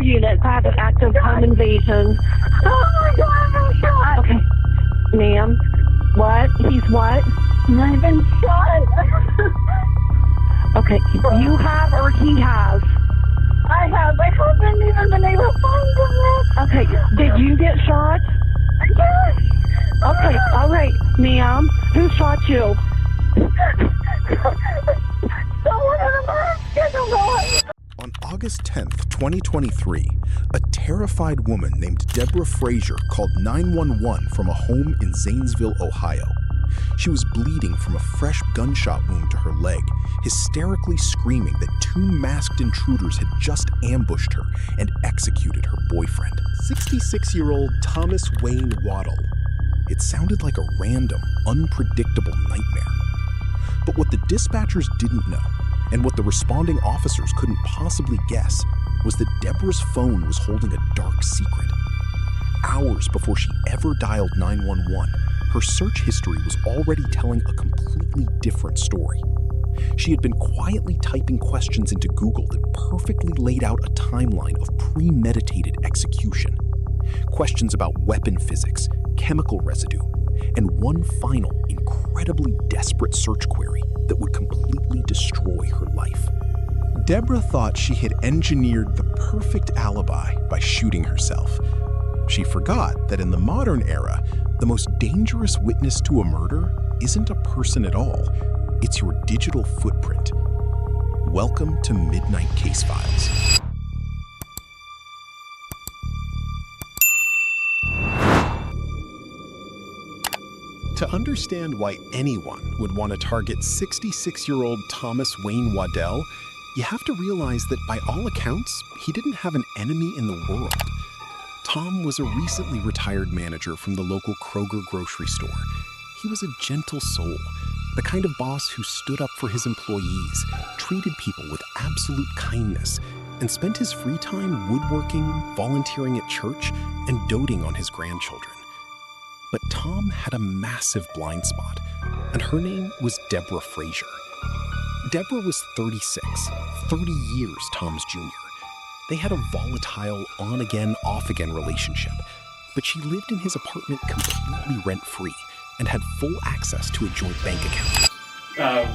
units. I have an active home invasion. Oh my God, I'm shot. Okay. Ma'am, what? He's what? I've been shot. Okay, you have or he has? I have. I haven't even been able to find him yet. Okay, did you get shot? Yes. Okay, all right, ma'am. Who shot you? Someone in the mask. On August 10th, 2023, a terrified woman named Deborah Frazier called 911 from a home in Zanesville, Ohio. She was bleeding from a fresh gunshot wound to her leg, hysterically screaming that two masked intruders had just ambushed her and executed her boyfriend, 66-year-old Thomas Wayne Waddell. It sounded like a random, unpredictable nightmare. But what the dispatchers didn't know, and what the responding officers couldn't possibly guess, was that Deborah's phone was holding a dark secret. Hours before she ever dialed 911, her search history was already telling a completely different story. She had been quietly typing questions into Google that perfectly laid out a timeline of premeditated execution. Questions about weapon physics, chemical residue, and one final, incredibly desperate search query that would completely destroy her life. Deborah thought she had engineered the perfect alibi by shooting herself. She forgot that in the modern era, the most dangerous witness to a murder isn't a person at all. It's your digital footprint. Welcome to Midnight Case Files. To understand why anyone would want to target 66-year-old Thomas Wayne Waddell, you have to realize that by all accounts, he didn't have an enemy in the world. Tom was a recently retired manager from the local Kroger grocery store. He was a gentle soul, the kind of boss who stood up for his employees, treated people with absolute kindness, and spent his free time woodworking, volunteering at church, and doting on his grandchildren. But Tom had a massive blind spot, and her name was Deborah Frazier. Deborah was 36, 30 years Tom's junior. They had a volatile on-again, off-again relationship, but she lived in his apartment completely rent-free and had full access to a joint bank account.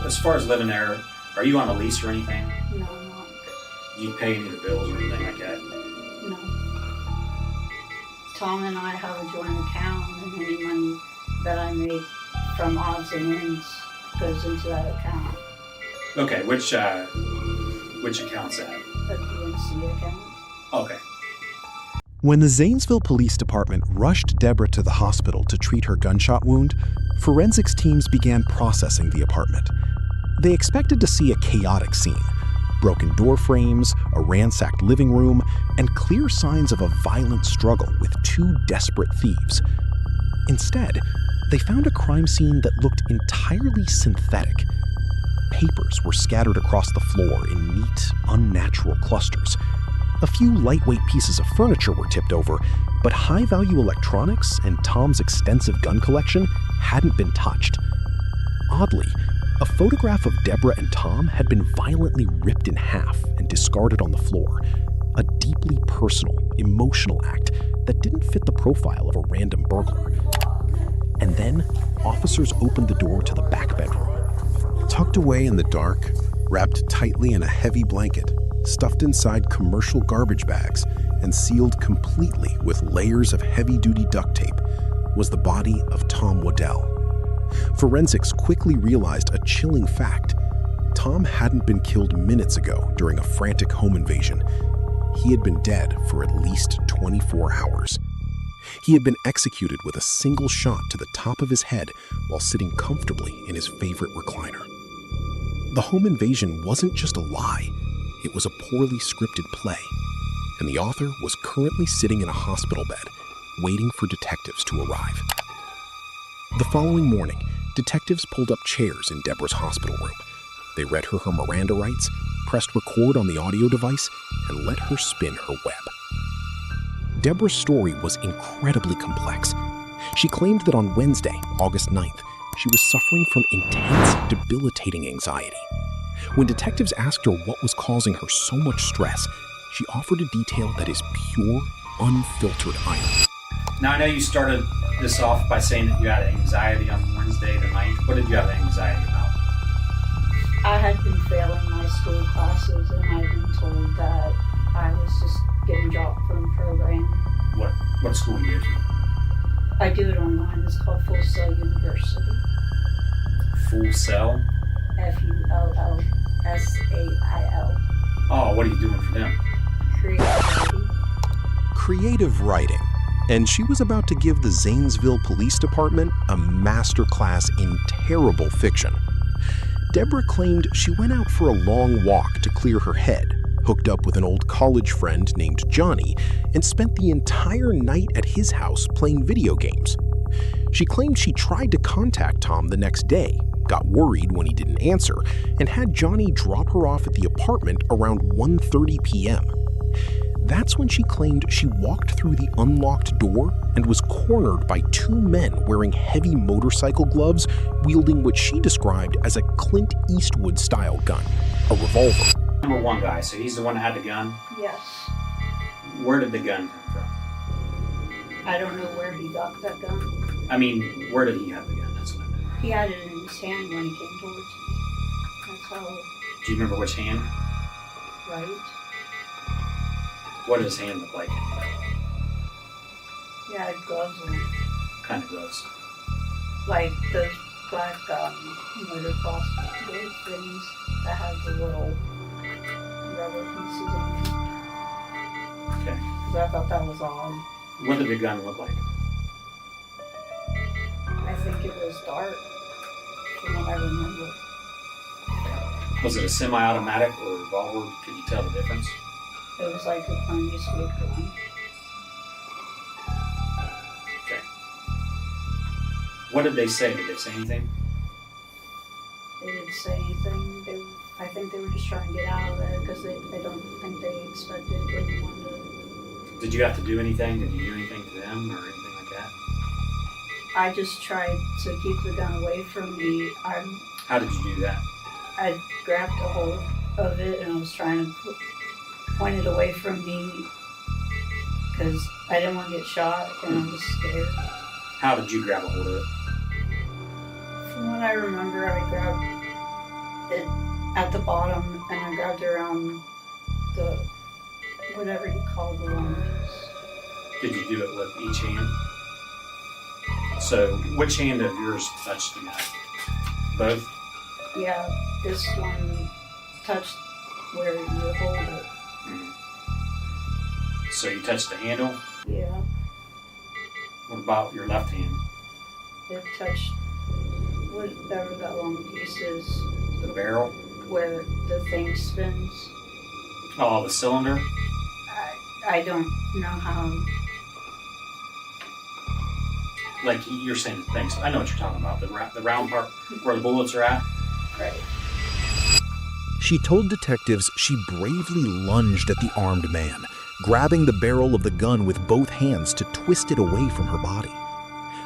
As far as living there, are you on a lease or anything? No, I'm not. Do you pay any of the bills or anything like that? No. Tom and I have a joint account, and any money that I make from odds and ends goes into that account. Okay, which account's that? The PNC account. Okay. When the Zanesville Police Department rushed Deborah to the hospital to treat her gunshot wound, forensics teams began processing the apartment. They expected to see a chaotic scene: broken door frames, a ransacked living room, and clear signs of a violent struggle with two desperate thieves. Instead, they found a crime scene that looked entirely synthetic. Papers were scattered across the floor in neat, unnatural clusters. A few lightweight pieces of furniture were tipped over, but high-value electronics and Tom's extensive gun collection hadn't been touched. Oddly, a photograph of Deborah and Tom had been violently ripped in half and discarded on the floor, a deeply personal, emotional act that didn't fit the profile of a random burglar. And then, officers opened the door to the back bedroom. Tucked away in the dark, wrapped tightly in a heavy blanket, stuffed inside commercial garbage bags, and sealed completely with layers of heavy-duty duct tape, was the body of Tom Waddell. Forensics quickly realized a chilling fact. Tom hadn't been killed minutes ago during a frantic home invasion. He had been dead for at least 24 hours. He had been executed with a single shot to the top of his head while sitting comfortably in his favorite recliner. The home invasion wasn't just a lie, it was a poorly scripted play, and the author was currently sitting in a hospital bed, waiting for detectives to arrive. The following morning, detectives pulled up chairs in Deborah's hospital room. They read her Miranda rights, pressed record on the audio device, and let her spin her web. Deborah's story was incredibly complex. She claimed that on Wednesday, August 9th, she was suffering from intense, debilitating anxiety. When detectives asked her what was causing her so much stress, she offered a detail that is pure, unfiltered irony. Now, I know you started this off by saying that you had anxiety on Wednesday the 9th. What did you have anxiety about? I had been failing my school classes, and I'd been told that I was just getting dropped from the program. What school do you go to? I do it online. It's called Full Sail University. Full Sail? Fullsail. Oh, what are you doing for them? Creativity. Creative writing. And she was about to give the Zanesville Police Department a masterclass in terrible fiction. Deborah claimed she went out for a long walk to clear her head, hooked up with an old college friend named Johnny, and spent the entire night at his house playing video games. She claimed she tried to contact Tom the next day, got worried when he didn't answer, and had Johnny drop her off at the apartment around 1:30 p.m. That's when she claimed she walked through the unlocked door and was cornered by two men wearing heavy motorcycle gloves, wielding what she described as a Clint Eastwood-style gun, a revolver. Number one guy, so he's the one that had the gun? Yes. Where did the gun come from? I don't know where he got that gun. I mean, where did he have the gun? That's what I meant. He had it in his hand when he came towards me. That's how, Do you remember which hand? right? What did his hand look like? He had gloves on. What kind of gloves? Like those black motocross things that have the little rubber pieces on them. Okay. Because I thought that was odd. What did the gun look like? I think it was dark, from what I remember. Was it a semi-automatic or a revolver? Could you tell the difference? It was like a Clint Eastwood gun. Okay. What did they say? Did they say anything? They didn't say anything. I think they were just trying to get out of there because they don't think they expected anyone to. Did you have to do anything? Did you do anything to them or anything like that? I just tried to keep the gun away from me. How did you do that? I grabbed a hold of it and I was trying to point it away from me because I didn't want to get shot and I was scared. How did you grab a hold of it? From what I remember, I grabbed it at the bottom and I grabbed it around the, whatever you call the lunges. Did you do it with each hand? So, which hand of yours touched the gun? Both? Yeah, this one touched where you hold it. Mm-hmm. So you touched the handle? Yeah, What about your left hand? it touched whatever that long piece is, The barrel? where the thing spins. Oh, the cylinder? I don't know how. Like you're saying the things. I know what you're talking about. The round part where the bullets are at? Right. She told detectives she bravely lunged at the armed man, grabbing the barrel of the gun with both hands to twist it away from her body.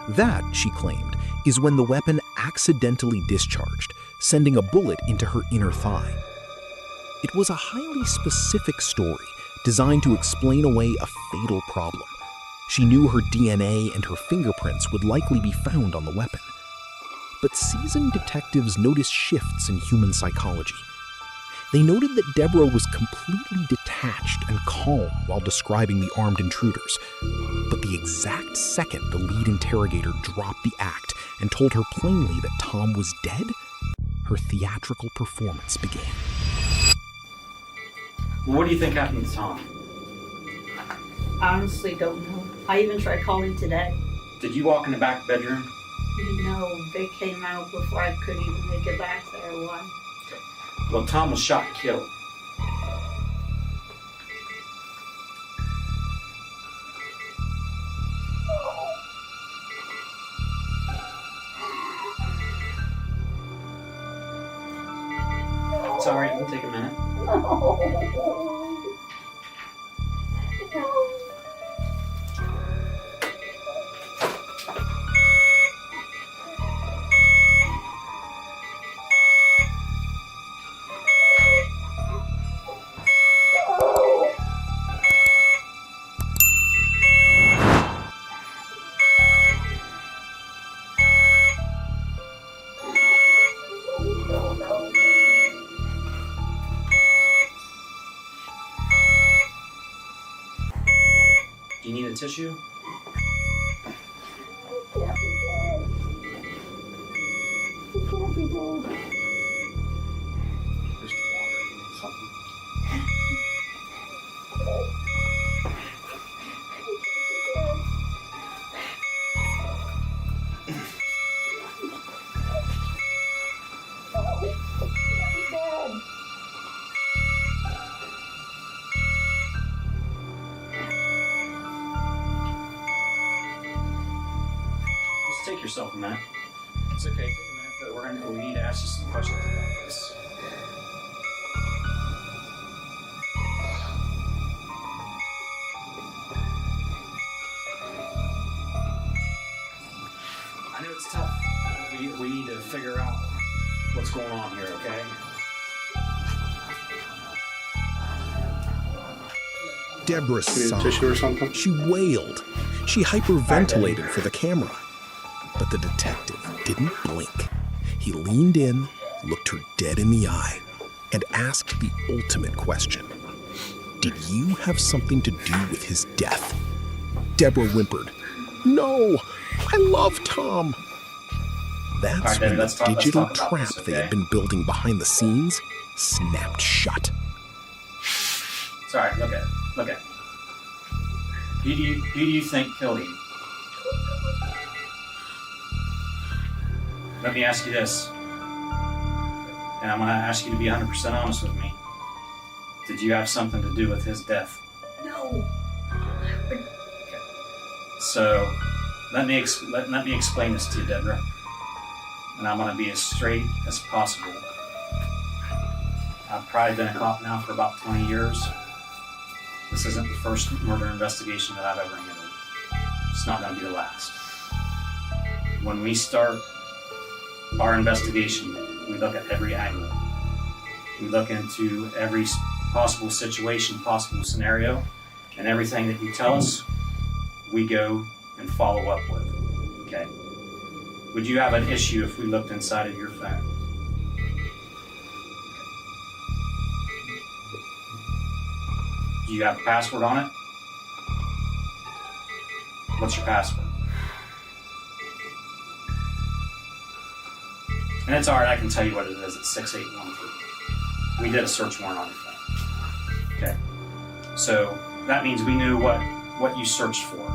That, she claimed, is when the weapon accidentally discharged, sending a bullet into her inner thigh. It was a highly specific story designed to explain away a fatal problem. She knew her DNA and her fingerprints would likely be found on the weapon. But seasoned detectives noticed shifts in human psychology. They noted that Deborah was completely detached and calm while describing the armed intruders. But the exact second the lead interrogator dropped the act and told her plainly that Tom was dead, her theatrical performance began. Well, what do you think happened to Tom? I honestly don't know. I even tried calling today. Did you walk in the back bedroom? No, they came out before I could even make it back there. Why? Well, Tom was shot and killed. It's alright, it'll take a minute. the tissue? He can't be dead. There's water or something. Just take yourself a minute. It's okay, take a minute, but we need to ask you some questions about this. I know it's tough. We need to figure out what's going on here, okay? Deborah sobbed. Tissue or something? She wailed. She hyperventilated for the camera. But the detective didn't blink. He leaned in, looked her dead in the eye, and asked the ultimate question. Did you have something to do with his death? Deborah whimpered, "No, I love Tom." That's All right, when David, let's the talk digital about trap this, they had okay? been building behind the scenes snapped shut. Sorry, look at it. Look at it. Who do you think killed him? Let me ask you this, and I'm going to ask you to be 100% honest with me. Did you have something to do with his death? No. So, let me explain this to you, Deborah, and I'm going to be as straight as possible. I've probably been a cop now for about 20 years. This isn't the first murder investigation that I've ever handled. It's not going to be the last. When we start our investigation, we look at every angle. We look into every possible situation, possible scenario, and everything that you tell us, we go and follow up with. Okay? Would you have an issue if we looked inside of your phone? Do you have a password on it? What's your password? And it's alright, I can tell you what it is. It's 6813. We did a search warrant on your phone. Okay. So that means we knew what you searched for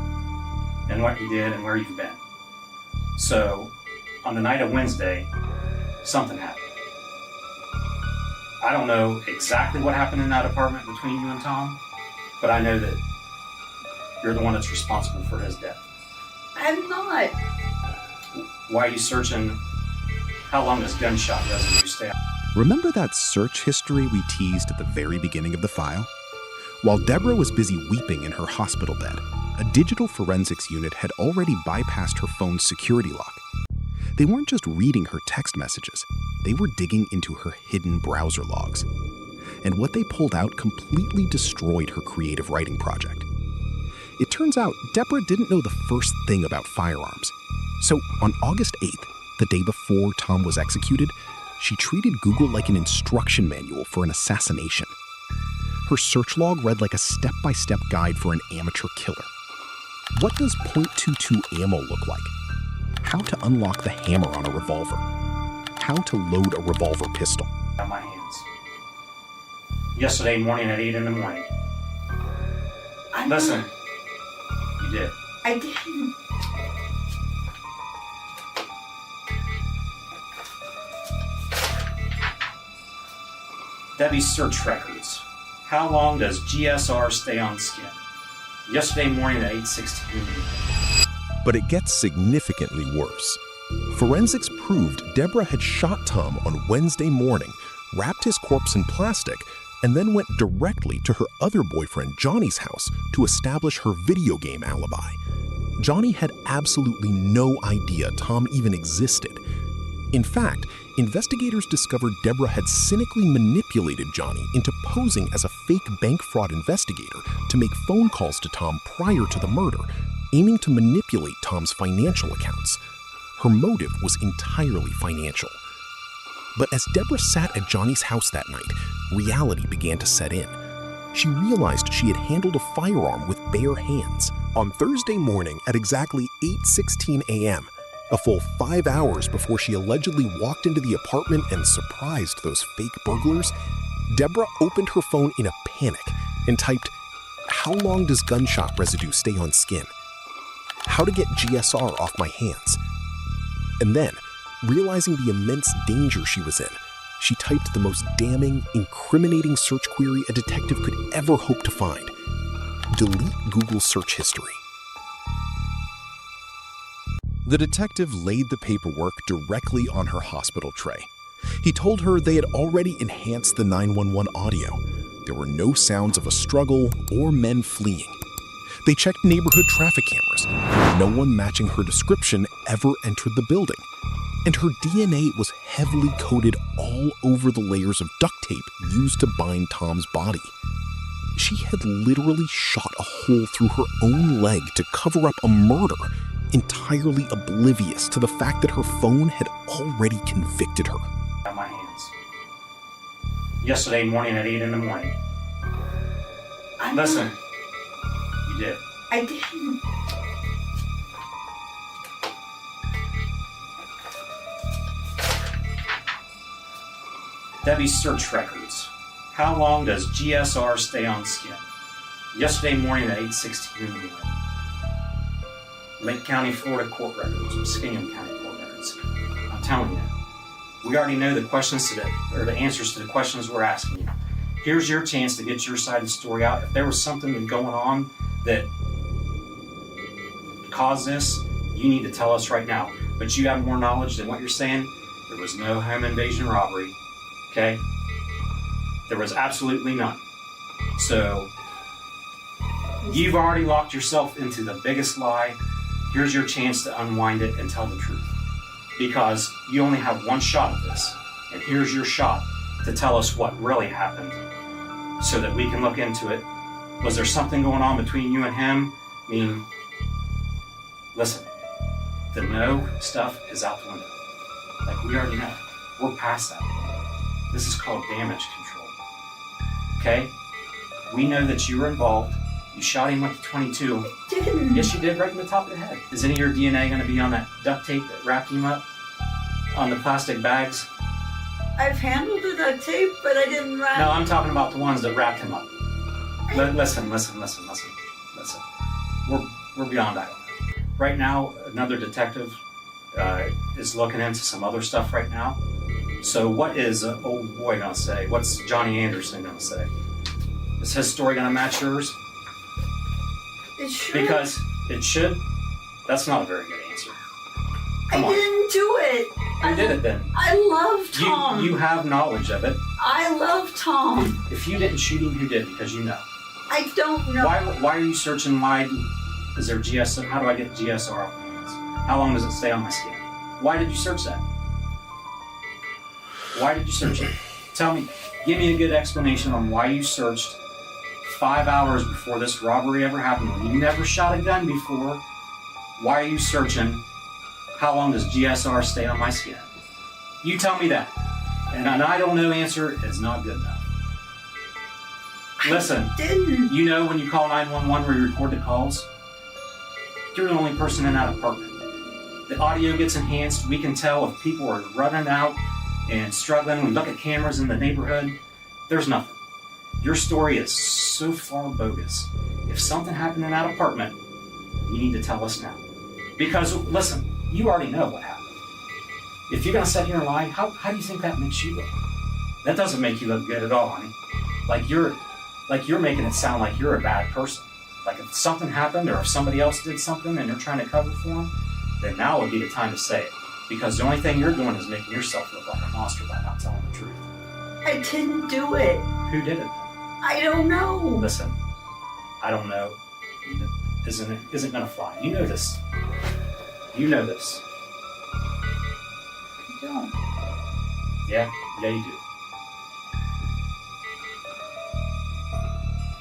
and what you did and where you've been. So on the night of Wednesday, something happened. I don't know exactly what happened in that apartment between you and Tom, but I know that you're the one that's responsible for his death. I'm not. Why are you searching? How long does gunshot residue stay? Remember that search history we teased at the very beginning of the file? While Deborah was busy weeping in her hospital bed, a digital forensics unit had already bypassed her phone's security lock. They weren't just reading her text messages, they were digging into her hidden browser logs. And what they pulled out completely destroyed her creative writing project. It turns out Deborah didn't know the first thing about firearms. So on August 8th, the day before Tom was executed, she treated Google like an instruction manual for an assassination. Her search log read like a step-by-step guide for an amateur killer. What does .22 ammo look like? How to unlock the hammer on a revolver? How to load a revolver pistol? On my hands. Yesterday morning at 8 in the morning. Listen, you did. I didn't. Debbie's search records. How long does GSR stay on skin? Yesterday morning at 8:16. But it gets significantly worse. Forensics proved Deborah had shot Tom on Wednesday morning, wrapped his corpse in plastic, and then went directly to her other boyfriend Johnny's house to establish her video game alibi. Johnny had absolutely no idea Tom even existed. In fact, investigators discovered Deborah had cynically manipulated Johnny into posing as a fake bank fraud investigator to make phone calls to Tom prior to the murder, aiming to manipulate Tom's financial accounts. Her motive was entirely financial. But as Deborah sat at Johnny's house that night, reality began to set in. she realized she had handled a firearm with bare hands. On Thursday morning at exactly 8:16 a.m., a full 5 hours before she allegedly walked into the apartment and surprised those fake burglars, Deborah opened her phone in a panic and typed, "How long does gunshot residue stay on skin? How to get GSR off my hands?" And then, realizing the immense danger she was in, she typed the most damning, incriminating search query a detective could ever hope to find: delete Google search history. The detective laid the paperwork directly on her hospital tray. He told her they had already enhanced the 911 audio. There were no sounds of a struggle or men fleeing. They checked neighborhood traffic cameras. No one matching her description ever entered the building. And her DNA was heavily coated all over the layers of duct tape used to bind Tom's body. She had literally shot a hole through her own leg to cover up a murder, entirely oblivious to the fact that her phone had already convicted her. On my hands. Yesterday morning at 8 in the morning. Listen, you did. I didn't. Debbie's search records. How long does GSR stay on skin? Yesterday morning at 8:16 in the morning. Lake County, Florida court records, Muskingum County court records. I'm telling you, we already know the questions or the answers to the questions we're asking you. Here's your chance to get your side of the story out. If there was something going on that caused this, you need to tell us right now. But you have more knowledge than what you're saying. There was no home invasion robbery. Okay? There was absolutely none. So, you've already locked yourself into the biggest lie. Here's your chance to unwind it and tell the truth. Because you only have one shot at this. And here's your shot to tell us what really happened so that we can look into it. Was there something going on between you and him? I mean, listen, the no stuff is out the window. Like we already know. We're past that. This is called damage control. Okay? We know that you were involved. You shot him with the 22. I didn't. Yes, you did, right in the top of the head. Is any of your DNA going to be on that duct tape that wrapped him up? On the plastic bags? I've handled the duct tape, but I didn't wrap. No, I'm talking about the ones that wrapped him up. Listen. We're beyond that. Right now, another detective is looking into some other stuff right now. So what is an old boy going to say? What's Johnny Anderson going to say? Is his story going to match yours? It should. Because it should? That's not a very good answer. Come on. I didn't do it. Who did it then? I love Tom. You have knowledge of it. I love Tom. If you didn't shoot him, who did? Because you know. I don't know. Why are you searching? Is there GSR? How do I get GSR off my hands? How long does it stay on my skin? Why did you search that? Why did you search it? Tell me. Give me a good explanation on why you searched 5 hours before this robbery ever happened. When you never shot a gun before, why are you searching? How long does GSR stay on my skin? You tell me that. And an I don't know answer is not good enough. Listen, Didn't. you know when you call 911 where you record the calls? You're the only person in that apartment. The audio gets enhanced. We can tell if people are running out and struggling. We look at cameras in the neighborhood. There's nothing. Your story is so far bogus. If something happened in that apartment, you need to tell us now. Because, listen, you already know what happened. If you're going to sit here and lie, how do you think that makes you look? That doesn't make you look good at all, honey. Like you're making it sound like you're a bad person. Like if something happened or if somebody else did something and you're trying to cover for them, then now would be the time to say it. Because the only thing you're doing is making yourself look like a monster by not telling the truth. I didn't do it. Who did it? I don't know. Listen, I don't know. Isn't gonna fly. You know this. You know this. I don't. Yeah, you do.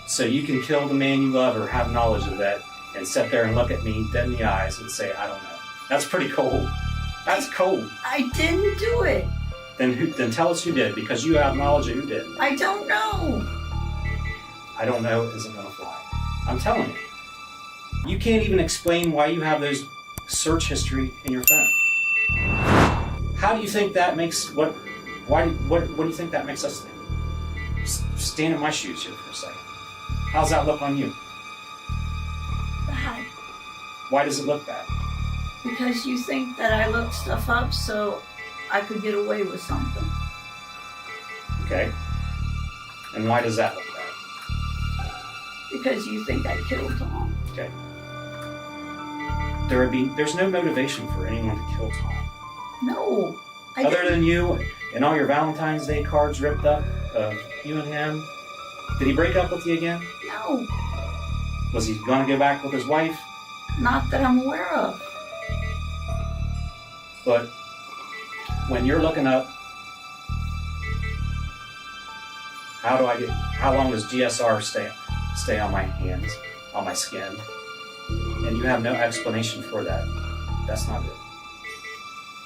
So you can kill the man you love or have knowledge of that and sit there and look at me dead in the eyes and say, I don't know. That's pretty cold. That's cold. I didn't do it. Then tell us who did, because you have knowledge of who did. I don't know. I don't know isn't gonna fly. I'm telling you. You can't even explain why you have those search history in your phone. How do you think that makes, what do you think that makes us think? Stand in my shoes here for a second. How's that look on you? Bad. Why does it look bad? Because you think that I looked stuff up so I could get away with something. Okay. And why does that look bad? Because you think I killed Tom. Okay. There's no motivation for anyone to kill Tom. No. Other than you and all your Valentine's Day cards ripped up of you and him. Did he break up with you again? No. Was he gonna go back with his wife? Not that I'm aware of. But when you're looking up, how long does GSR stay on my hands, on my skin? And you have no explanation for that. That's not it.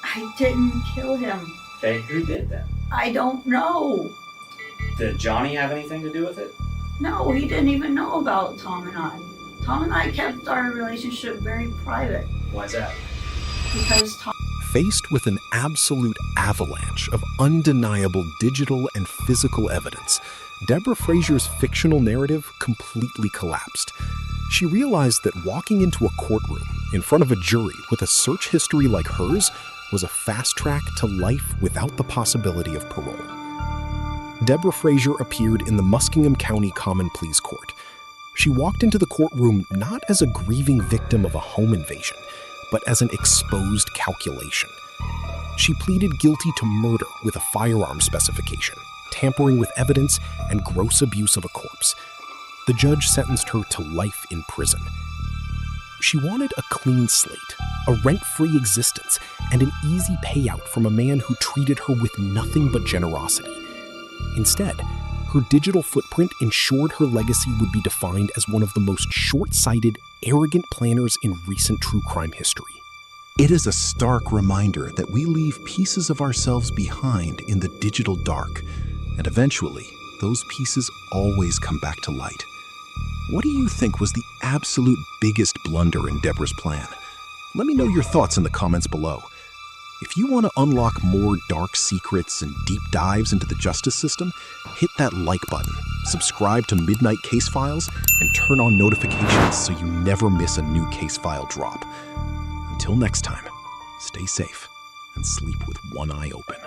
I didn't kill him. Okay, who did that? I don't know. Did Johnny have anything to do with it? No, he didn't even know about Tom and I. Tom and I kept our relationship very private Why is that? because Tom. Faced with an absolute avalanche of undeniable digital and physical evidence, Deborah Frazier's fictional narrative completely collapsed. She realized that walking into a courtroom in front of a jury with a search history like hers was a fast track to life without the possibility of parole. Deborah Frazier appeared in the Muskingum County Common Pleas Court. She walked into the courtroom not as a grieving victim of a home invasion, but as an exposed calculation. She pleaded guilty to murder with a firearm specification, tampering with evidence, and gross abuse of a corpse. The judge sentenced her to life in prison. She wanted a clean slate, a rent-free existence, and an easy payout from a man who treated her with nothing but generosity. Instead, her digital footprint ensured her legacy would be defined as one of the most short-sighted, arrogant planners in recent true crime history. It is a stark reminder that we leave pieces of ourselves behind in the digital dark, and eventually, those pieces always come back to light. What do you think was the absolute biggest blunder in Deborah's plan? Let me know your thoughts in the comments below. If you want to unlock more dark secrets and deep dives into the justice system, hit that like button, subscribe to Midnight Case Files, and turn on notifications so you never miss a new case file drop. Until next time, stay safe and sleep with one eye open.